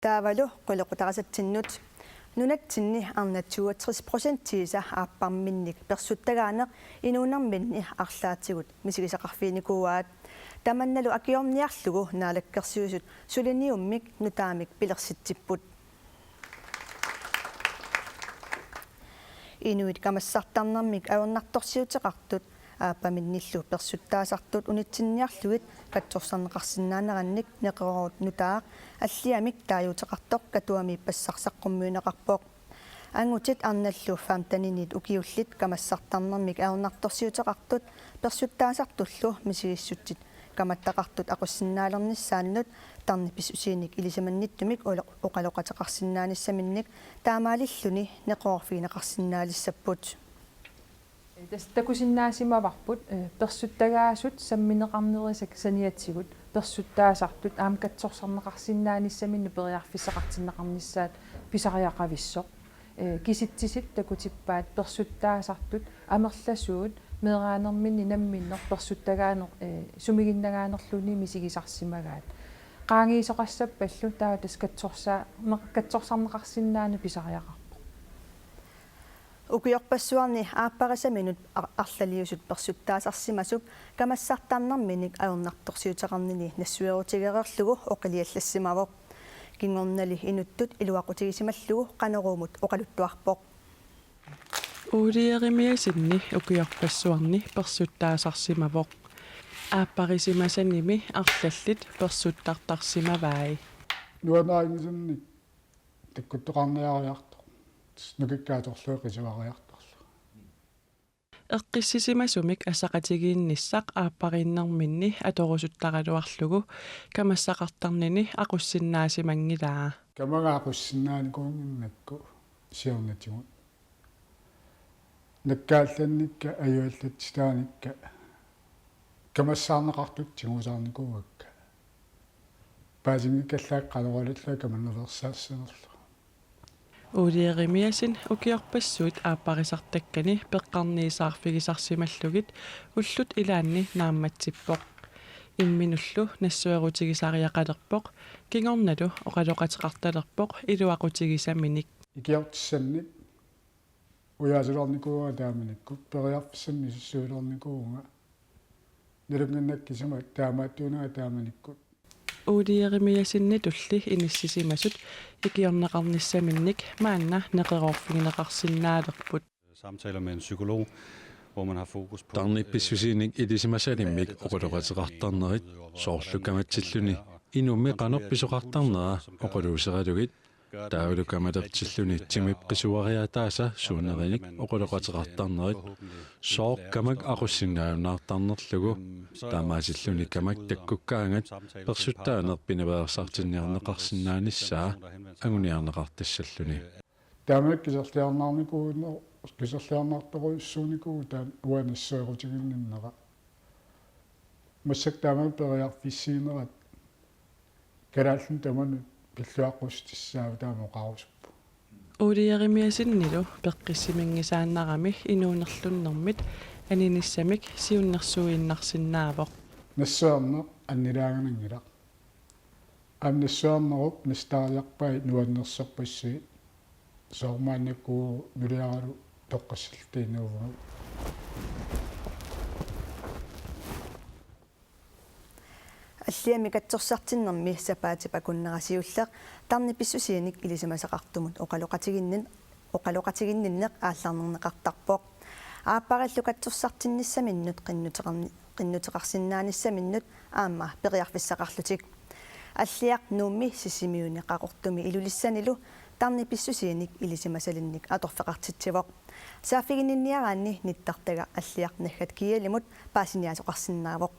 Taavalu quluqutaqasatsinut nunatsinni arnatsuga 60% tiisa aapparminnik persuttagaaneq inuunarminni arlaatigut misigisaqarfiinikuaat tamannalu akiorniarlugu naalakkersiusut suliniummik nutaamik pilersitsipput inuit kamassartarnermik aornartorsiuteqartut aappaminnillu persuttaasartut unitsinniarlugit katsorsanneqarsinnaanerannik neqerorut nutaaq аллиамик тааюутеқартоқ катуами пассарсаққуммуинеқарпоқ ангутит арналлу фаамтанинит укиуллит камассартарнермик аорнарторсиутеқартут персуттаасартуллу мисигиссутсит каматтақартут ақуссиннаалерниссааннут тарни писусииник илисаманниттумик оқалоқатеқарсиннааниссаминник таамаалиллуни неқорфигинеқарсиннаалиссаппут такусиннаасимаварпут персуттагаасут самминеқарнерисак саниатсигут персуттаасартут аам катсорсарнеқарсиннааниссаминну периарфиссақартиннеқарниссаат писариақависсоқ киситсисит такутиппаат персуттаасартут амерласуут меераанерминни намминнер персуттагаанер сумигиннагаанерлуни мисигисарсимагаат qaangiisoqassapallu taatas katsorsarneqarsinnaanu pisariaqarpo ukiorpassuarni aapparasaminut arlaliusut persuttaasarsimasup kamassartarnerminik aornartorsiuteqarnini nassuerutigererlugu oqiliallassimavoq kingornali inuttut iluaqutigisimаллугу qaneruumut oqaluttuarpoq uliarimiasinni ukiorpassuarni persuttaasarsimavoq aapparisimасаними арлаллит персуттартарсимаваи нуанааимисунни таккуттоқарниариарто нукиккааторлуэқисуариарторлу эққиссисимасумик асақатигиинниссақ ааппариннэрминни аторусуттаралуарлугу камассақартарнини ақуссиннаасимангилаа камагаақуссиннааникуунгиннакку сиорнатигут наккаалланникка аюаллатстааникка камассаарнеқартут тигусаарникуугакка паасингиккаллаак қалоралиллаа каманнерсаассанерлу улиеримиасин укиорпассуит ааппарисартаккани пеққарниисаарфигисарсималлугит уллут илаанни наамматсиппоқ имминуллу нассуерутигисариақалерпоқ кингорналу оқалоқатеқарталерпоқ илуақутигисаминик икиортиссанник уяасуларникууга тааманикку периарфиссанни сиссуулерникуунга нилунгиннаккисама таамааттуунага тааманикку улиеримиасинни тулли иниссисимасут икиорнеқарниссаминник маанна неқерорфигинеқарсиннаалерпут samtaler med en psykolog hvor man har fokus på тарнипписсусиник илисимасалиммик оқулоқатеқартарнерит соорлукаматсиллуни инумми қанерписоқартарнера оқулуусералугит таавлукамалертиллуни тимипқисуариатааса суунериник оқулоқатеқартарнерит сооркамак ақуссиннааюннаартарнерлугу таамаасиллуни камак таккуккаангат персуттаанерпинаваерсартинниарнеқарсиннааниссаа агуниарнеқартассаллуни таамаак кисерлиарнаарникуугиннер кисерлиарнаарторуиссууникуу таам уанассуерутигинниннера массак таамаак периарфиссиинерат карааллун таману пиллуаққустиссаава таамоқарусуппу улиеримиасиннилу пеққиссимингисааннарами инуунерлуннэрмит аниниссамик сиуннэрсуиннарсинаавоқ нассуарнер аннилааганангила амнассуарнеруп настариарпай нуаннерсерпассуи соормааннаккуу нулиаралу тоққассалтиинуувгу аллиами катсорсартиннэрми сапаатипакуннерасиуллеқ тарни писсусииник илисимасақартумут оқалоқатигинниннеқ аалларнернеқартарпоқ ааппараллу катсорсартинниссаминнут qinnuteqarsinnaanissamиннут аама периарфиссақарлутик аллиақ нуумми сисимиуни қақортуми илулиссанилу тарни писсусииник илисимасалинник аторфеқартитсивоқ сааффигиннинниараанни ниттартага аллиақ наггат киалимут паасиниасоқарсинаавоқ